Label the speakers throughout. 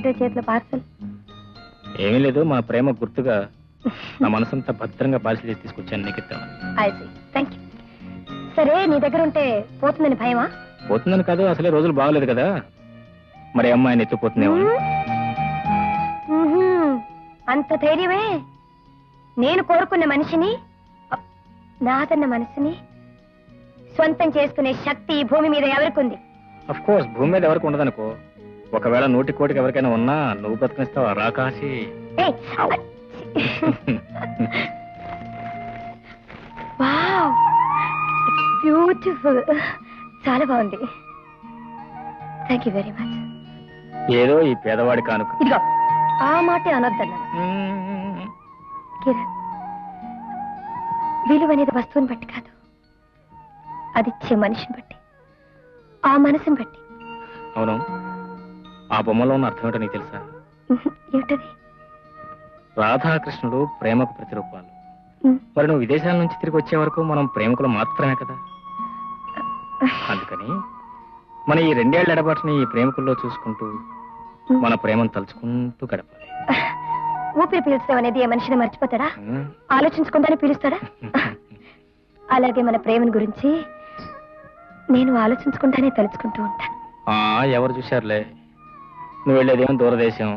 Speaker 1: ఏమిటో చేతిలో పార్సల్?
Speaker 2: ఏమీ లేదు, మా ప్రేమ గుర్తుగా నా మనసంతా భద్రంగా పార్సల్ చేసి తీసుకొచ్చాను నీకు ఇద్దామని.
Speaker 1: Thank you. సరే, నీ దగ్గర ఉంటే పోతుందని భయమా?
Speaker 2: పోతుందని కాదు, అసలే రోజులు బాగలేదు కదా, మరి అమ్మాయిని ఎత్తుపోతుందేమో.
Speaker 1: అంత ధైర్యమే? నేను కోరుకున్న మనిషిని, నాదన్న మనసుని సొంతం చేసుకునే శక్తి ఈ భూమి మీద ఎవరికుంది?
Speaker 2: అఫ్ కోర్స్, భూమి మీద ఎవరికి ఉండదనుకో. ఒకవేళ 100 కోటికి ఎవరికైనా ఉన్నా నువ్వు బ్రతకనిస్తావా రాకాసి?
Speaker 1: బ్యూటిఫుల్, చాలా బాగుంది. Thank you very much.
Speaker 2: ఏదో ఈ పేదవాడి కానుక.
Speaker 1: ఇదిగో, ఆ మాటే అనొద్దన్నాను. కిరణ్, విలువనేది వస్తువుని బట్టి కాదు, అదిచ్చే మనిషిని బట్టి, ఆ మనసుని బట్టి.
Speaker 2: అవును, ఆ బొమ్మలో ఉన్న అర్థం ఏంటో నీకు తెలుసా?
Speaker 1: ఏమిటది?
Speaker 2: రాధాకృష్ణుడు ప్రేమకు ప్రతిరూపాలు. మరి నువ్వు విదేశాల నుంచి తిరిగి వచ్చే వరకు మనం ప్రేమికులు మాత్రమే కదా. అందుకని మన ఈ 2 ఏళ్ల ఎడబాటుని ఈ ప్రేమికుల్లో చూసుకుంటూ మన ప్రేమను తలుచుకుంటూ గడపాలి.
Speaker 1: ఊపిరి పీల్చడం అనేది ఏ మనిషిని మర్చిపోతాడా? ఆలోచించకుండానే పీలుస్తాడా? అలాగే మన ప్రేమను గురించి నేను ఆలోచించకుండానే తలుచుకుంటూ ఉంటాను.
Speaker 2: ఎవరు చూశారులే, నువ్వు వెళ్ళేదేమో దూరదేశం,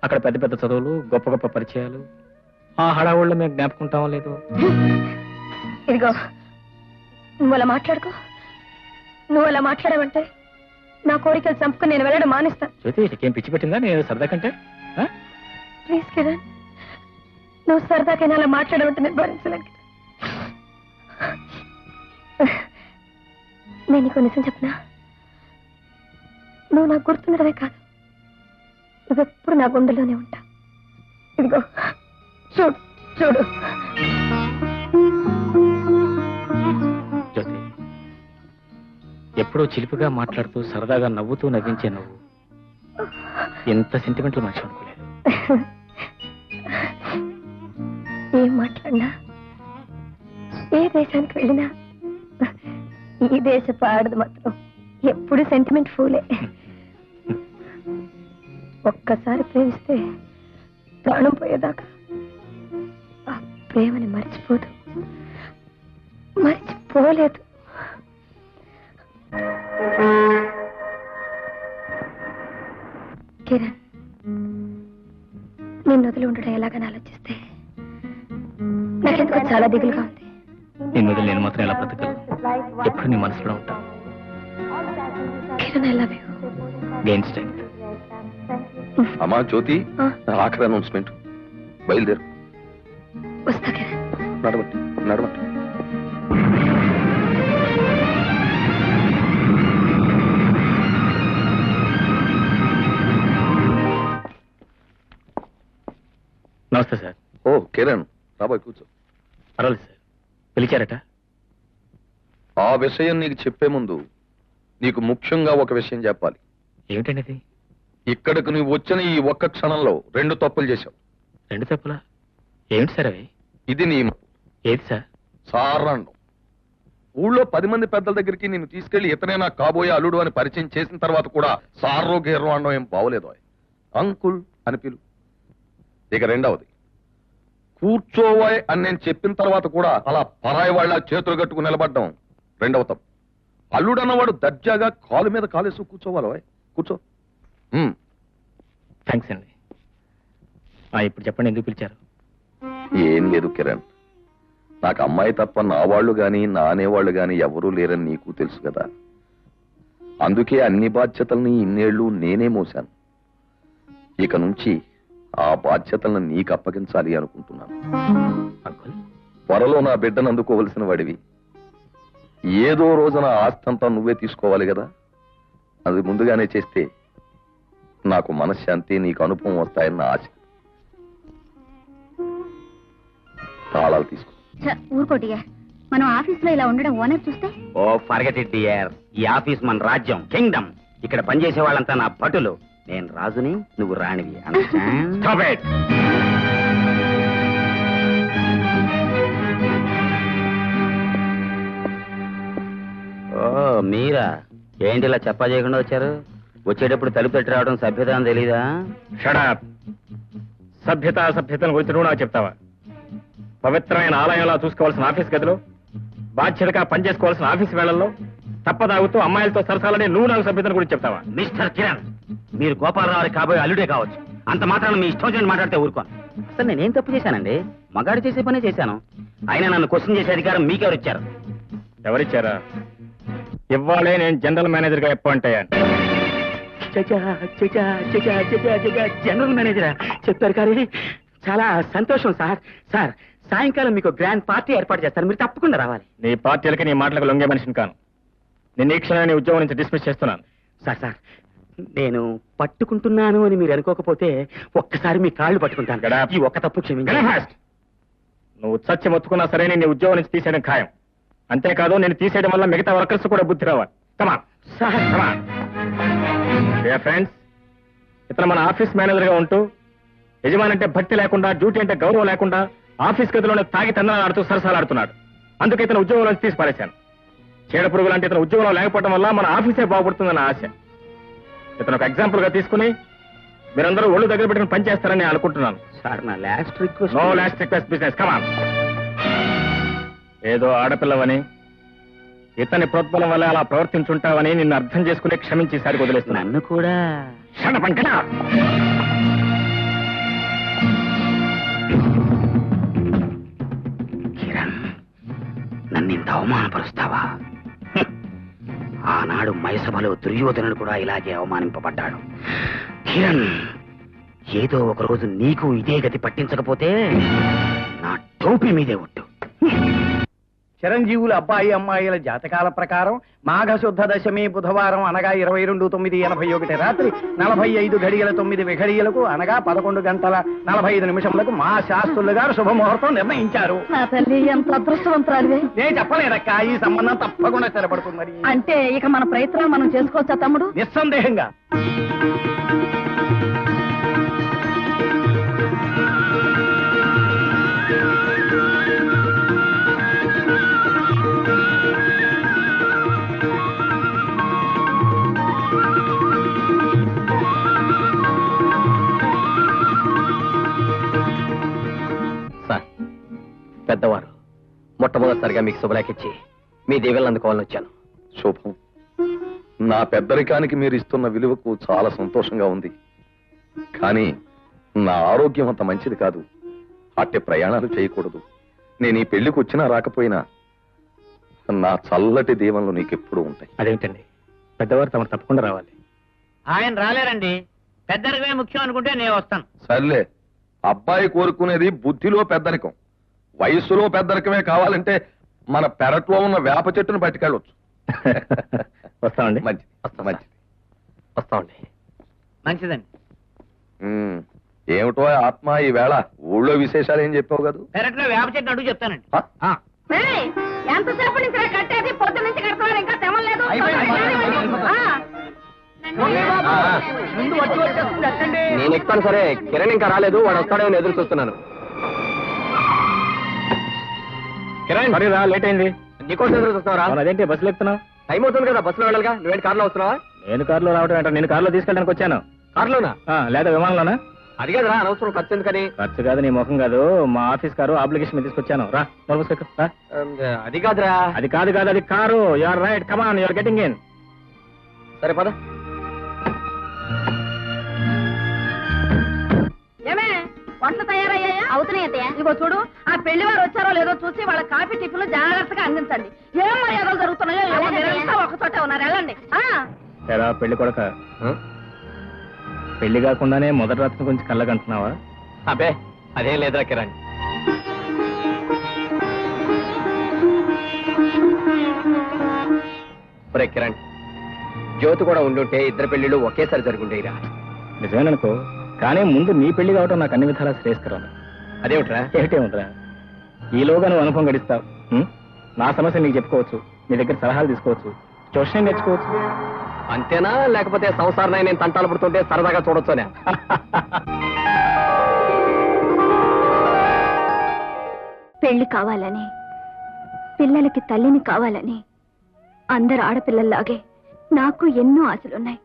Speaker 2: అక్కడ పెద్ద పెద్ద చదువులు, గొప్ప గొప్ప పరిచయాలు, ఆ హడావుళ్ళు మేము జ్ఞాపకుంటామో లేదు.
Speaker 1: ఇదిగో, నువ్వు అలా మాట్లాడుకో. నువ్వు అలా మాట్లాడమంటే నా కోరికలు చంపుకుని నేను వెళ్ళడం మానేస్తాను.
Speaker 2: జ్యోతి, నీకేం పిచ్చి పెట్టిందా నేను సరదా కంటే?
Speaker 1: ప్లీజ్ కిరణ్, నువ్వు సరదాకైనా అలా మాట్లాడమంటే నేను భరించలేను. నేను నీకు నిజం చెప్పనా? నువ్వు నాకు గుర్తుండడమే కాదు, నువ్వెప్పుడు నా గుండెలోనే ఉంటా. ఇదిగో చూడు చూడు.
Speaker 2: జ్యోతి, ఎప్పుడో చిలిపిగా మాట్లాడుతూ సరదాగా నవ్వుతూ నవ్వించే నువ్వు ఎంత సెంటిమెంటల్ మనిషి అనుకోలేదు.
Speaker 1: ఏం మాట్లాడినా, ఏ దేశానికి వెళ్ళినా ఈ దేశపు ఆడది మాత్రం ఎప్పుడు సెంటిమెంట్ ఫూలే. ఒక్కసారి ప్రేమిస్తే ప్రాణం పోయేదాకా ఆ ప్రేమని మర్చిపోదు, మర్చిపోలేదు. కిరణ్, నిన్ను వదిలి ఉండడం ఎలాగని ఆలోచిస్తే నాకెందుకో చాలా దిగులుగా ఉంది.
Speaker 2: నిన్ను వదిలి నేను మాత్రం ఎలా బ్రతకగలను? ఎప్పుడు నీ మనసులో ఉంటాను.
Speaker 1: Kiran, I love you.
Speaker 2: Gain strength.
Speaker 3: అమ్మా జ్యోతి, ఆఖరి అనౌన్స్మెంట్, బయలుదేరు.
Speaker 1: వస్తా కిరణ్.
Speaker 3: నడవండి నడవండి.
Speaker 2: నమస్తే సార్.
Speaker 3: ఓ కిరణ్, రాబాయ్ కూర్చో.
Speaker 2: పర్వాలేదు సార్, పిలిచారట?
Speaker 3: ఆ విషయం నీకు చెప్పే ముందు నీకు ముఖ్యంగా ఒక విషయం చెప్పాలి.
Speaker 2: ఏమిటండి అది?
Speaker 3: ఇక్కడికి నువ్వు వచ్చిన ఈ ఒక్క క్షణంలో 2 తప్పులు చేశావు.
Speaker 2: 2 తప్పులా? ఏమిటి సార్ అవి?
Speaker 3: ఇది నీ
Speaker 2: ఏది సార్?
Speaker 3: సారణం. ఊళ్ళో 10 మంది పెద్దల దగ్గరికి నేను తీసుకెళ్లి ఇతనే నా కాబోయే అల్లుడు అని పరిచయం చేసిన తర్వాత కూడా సార్రో గేర్రో అనడం ఏం బావలేదు. అంకుల్ అని పిలు. ఇక 2వది, కూర్చోవాయ్ అని నేను చెప్పిన తర్వాత కూడా అలా పరాయి వాళ్ళ చేతులు కట్టుకు నిలబడ్డం 2వ తప్పు. అల్లుడు అన్నవాడు దర్జాగా కాలు మీద కాలేసు కూర్చోవాలి. కూర్చో.
Speaker 2: థ్యాంక్స్ అండి. ఇప్పుడు చెప్పండి, ఎందుకు పిలిచారు?
Speaker 3: ఏం లేదు కిరణ్, నాకు అమ్మాయి తప్ప నా వాళ్ళు గాని నా అనేవాళ్ళు గాని ఎవరూ లేరని నీకు తెలుసు కదా. అందుకే అన్ని బాధ్యతల్ని ఇన్నేళ్లు నేనే మోశాను. ఇక నుంచి ఆ బాధ్యతలను నీకు అప్పగించాలి అనుకుంటున్నాను. త్వరలో నా బిడ్డను అందుకోవలసిన వాడివి. ఏదో రోజున ఆస్తంతా నువ్వే తీసుకోవాలి కదా. అది ముందుగానే చేస్తే నాకు మనశ్శాంతి, నీకు అనుభవం వస్తాయన్న ఆశ. తాళాలు తీసుకో.
Speaker 1: ఊరుకోటిగా, మనం ఆఫీస్ లో ఇలా ఉండడం ఓనర్ చూస్తే?
Speaker 4: ఓ ఫర్గెట్ ఇట్ డియర్, ఈ ఆఫీస్ మన రాజ్యం, కింగ్డమ్. ఇక్కడ పనిచేసే వాళ్ళంతా నా భటులు. నేను రాజుని, నువ్వు రాణివి. Stop it. ఓ మీరా, ఏంటి ఇలా చెప్పా చేయకుండా వచ్చారు? వచ్చేటప్పుడు తలుపు తట్టి రావడం సభ్యత అని తెలీదా?
Speaker 2: షడప్. సభ్యతను గురించి నువ్వు నాకు చెప్తావా? పవిత్రమైన ఆలయంలో చూసుకోవాల్సిన ఆఫీస్ గదిలో, బాధ్యతగా పనిచేసుకోవాల్సిన ఆఫీస్ వేళల్లో తప్పదాగుతూ అమ్మాయిలతో సరసాలని నువ్వు నాకు సభ్యతను గురించి చెప్తావా?
Speaker 4: మిస్టర్ కిరణ్, మీరు గోపాలరావు కాబోయే అల్లుడే కావచ్చు. అంత మాత్రాన మీ ఇష్టం వచ్చినట్టు మాట్లాడితే ఊరుకోను. అసలు నేనేం తప్పు చేశానండి? మగాడు చేసే పనే చేశాను. అయినా నన్ను క్వశ్చన్ చేసే అధికారం మీకెవరు ఇచ్చారు?
Speaker 2: ఎవరిచ్చారా? ఇవ్వాలే నేను జనరల్ మేనేజర్ గా అపాయింట్ అయ్యాను.
Speaker 4: జనరల్ మేనేజరా? చెప్పారు కానీ చాలా సంతోషం సార్. సార్, సాయంకాలం మీకు గ్రాండ్ పార్టీ ఏర్పాటు చేస్తారు, మీరు తప్పకుండా రావాలి.
Speaker 2: నీ పార్టీలకి నీ మాటలకు లొంగే మనిషిని కాను. నిన్న ఈ క్షణాన్ని ఉద్యోగం నుంచి డిస్మిస్ చేస్తున్నాను.
Speaker 4: సార్, నేను పట్టుకుంటున్నాను అని మీరు అనుకోకపోతే ఒక్కసారి మీ కాళ్ళు పట్టుకుంటాను. ఈ ఒక్క తప్పు క్షమించండి.
Speaker 2: నువ్వు చచ్చి మొత్తుకున్నా సరే నీ ఉద్యోగం నుంచి తీసేయడం ఖాయం. అంతేకాదు నేను తీసేయడం వల్ల మిగతా వర్కర్స్ కూడా బుద్ధి రావాలి. Come on
Speaker 4: sir.
Speaker 2: ఫ్రెండ్స్, ఇతను మన ఆఫీస్ మేనేజర్ గా ఉంటూ యజమాని అంటే భక్తి లేకుండా, డ్యూటీ అంటే గౌరవం లేకుండా ఆఫీస్ గదిలోనే తాగి తందనాడుతూ సరసాలాడుతున్నాడు. అందుకే ఇతను ఉద్యోగంలో తీసి పారేశాను. చీడ పురుగు లాంటి ఇతను ఉద్యోగంలో లేకపోవడం వల్ల మన ఆఫీసే బాగుపడుతుందన్న ఆశ. ఇతను ఒక ఎగ్జాంపుల్ గా తీసుకుని మీరందరూ ఒళ్ళు దగ్గర పెట్టుకుని పనిచేస్తారని అనుకుంటున్నాను.
Speaker 4: సార్, నా last request.
Speaker 2: No last request business. Come on. ఏదో ఆడపిల్లవని, ఇతని ప్రోత్బలం వల్ల అలా ప్రవర్తించుంటావని నిన్ను అర్థం చేసుకుని క్షమించి ఈసారి వదిలేస్తున్నాను.
Speaker 4: నన్ను కూడా కిరణ్, నన్ను ఇంత అవమానపరుస్తావా? ఆనాడు మైసభలో దుర్యోధనుడు కూడా ఇలాగే అవమానింపబడ్డాడు. కిరణ్, ఏదో ఒక రోజు నీకు ఇదే గతి పట్టించకపోతే నా టోపీ మీదే ఒట్టు.
Speaker 5: చిరంజీవుల అబ్బాయి అమ్మాయిల జాతకాల ప్రకారం మాఘశుద్ధ దశమి బుధవారం అనగా 22/9/41 రాత్రి 45 గడియల 9 విఘడియలకు అనగా 11 గంటల 45 నిమిషములకు మా శాస్త్రులు గారు శుభముహూర్తం నిర్ణయించారు.
Speaker 1: నా తల్లి ఎంత అదృష్టవంతురాలివే.
Speaker 5: నేను చెప్పలేదక్క, ఈ సంబంధం తప్పకుండా స్థిరపడుతుందని.
Speaker 1: అంటే ఇక మన ప్రయత్నాలు మనం చేసుకోవచ్చా తమ్ముడు?
Speaker 5: నిస్సందేహంగా.
Speaker 2: పెద్దవారు మొట్టమొదటిసారిగా మీకు శుభలేఖిచ్చి మీ దీవెనలు అందుకోవాలని వచ్చాను.
Speaker 3: శుభం. నా పెద్దరికానికి మీరు ఇస్తున్న విలువకు చాలా సంతోషంగా ఉంది. కానీ నా ఆరోగ్యం అంత మంచిది కాదు. అట్టే ప్రయాణాలు చేయకూడదు. నేను ఈ పెళ్లికి వచ్చినా రాకపోయినా నా చల్లటి దీవెనలు నీకెప్పుడు ఉంటాయి.
Speaker 2: అదేమిటండి, పెద్దవారు తమకు తప్పకుండా రావాలి.
Speaker 5: ఆయన రాలేరండి. పెద్దరికమే ముఖ్యం అనుకుంటే నేను వస్తాను.
Speaker 3: సర్లే, అబ్బాయి కోరుకునేది బుద్ధిలో పెద్దరికం. వయస్సులో పెద్దరికమే కావాలంటే మన పెరట్లో ఉన్న వేప చెట్టును పట్టుకెళ్ళొచ్చు.
Speaker 2: వస్తామండి.
Speaker 3: మంచిది,
Speaker 2: వస్తామండి.
Speaker 5: మంచిదండి.
Speaker 3: ఏమిటో ఆత్మ ఈ వేళ ఊళ్ళో విశేషాలు ఏం చెప్పావు కదా?
Speaker 5: పెరట్లో వేప చెట్టు అడుగు చెప్తానండి.
Speaker 1: ఎంతసేపు నుంచి కట్టేది? పొద్దు నుంచి కడుతున్నారు, ఇంకా తెమలేదు.
Speaker 2: నేను ఎక్కుతాను. సరే, కిరణ్ ఇంకా రాలేదు, వాడు వస్తాడేమో ఎదురు చూస్తున్నాను. కిరణ్, సరే రా, లేట్ అయింది.
Speaker 6: నీకోసం ఎదురు చూస్తున్నారా?
Speaker 2: అదేంటి బస్సులో ఎక్కుతున్నావు?
Speaker 6: టైం అవుతుంది కదా, బస్సులో వెళ్ళాలిగా. నువ్వేంటి కార్లో వస్తున్నావా?
Speaker 2: నేను కారులో రావడం అంటే నేను కారులో తీసుకెళ్ళడానికి వచ్చాను.
Speaker 6: కార్లోనా?
Speaker 2: లేదా విమానంలోనా?
Speaker 6: అది కదరా, అనవసరం ఖర్చు ఎందుకని?
Speaker 2: ఖర్చు కాదు, నీ ముఖం కాదు, మా ఆఫీస్ కారు అప్లికేషన్ మీద తీసుకొచ్చాను. రా,
Speaker 6: అది కాదురా.
Speaker 2: అది కాదు, అది car. You're right, come on, you're getting in.
Speaker 6: సరే పద.
Speaker 1: ఏమే, వంటలు తయారయ్యాయా? అవుతున్నాయి. ఇగో చూడు, ఆ పెళ్లి వారు వచ్చారో లేదో చూసి వాళ్ళ కాఫీ టిఫిన్లు జాగ్రత్తగా అందించండి. ఏం మర్యాదలు జరుగుతున్నాయో ఏమో, మీరంతా ఒక చోటే ఉన్నారు, వెళ్ళండి.
Speaker 2: ఎరా పెళ్లి కొడక, పెళ్లి కాకుండానే మొదటి రాత్రి గురించి కళ్ళకంటున్నావా?
Speaker 6: అబ్బే అదేం లేదురా కిరణ్. ఒరే కిరణ్, జ్యోతి కూడా ఉండుంటే ఇద్దరు పెళ్లిళ్ళు ఒకేసారి జరుగుండేరా.
Speaker 2: నిజమేననుకో, కానీ ముందు నీ పెళ్లి కావటం నాకు అన్ని విధాలా శ్రేయస్కరం.
Speaker 6: అదేమిట్రా?
Speaker 2: ఏమిటేముందిరా, ఈలోగా నువ్వు అనుభవం గడిస్తావు. నా సమస్య నీకు చెప్పుకోవచ్చు, నీ దగ్గర సలహాలు తీసుకోవచ్చు, ట్యూషన్ నేర్చుకోవచ్చు.
Speaker 6: అంతేనా, లేకపోతే సంసారం నేను తంటాలు పడుతుంటే సరదాగా చూడొచ్చునే?
Speaker 1: పెళ్లి కావాలని, పిల్లలకి తల్లిని కావాలని అందరు ఆడపిల్లల్లాగే నాకు ఎన్నో ఆశలున్నాయి.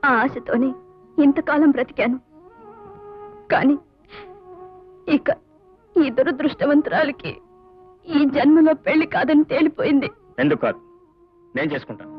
Speaker 1: ఆ ఆశతోనే ఇంతకాలం బ్రతికాను. కానీ ఇక ఈ దురదృష్టవంతురాలికి ఈ జన్మలో పెళ్లి కాదని తేలిపోయింది.
Speaker 2: ఎందుకు కాదు, నేను చేసుకుంటాను.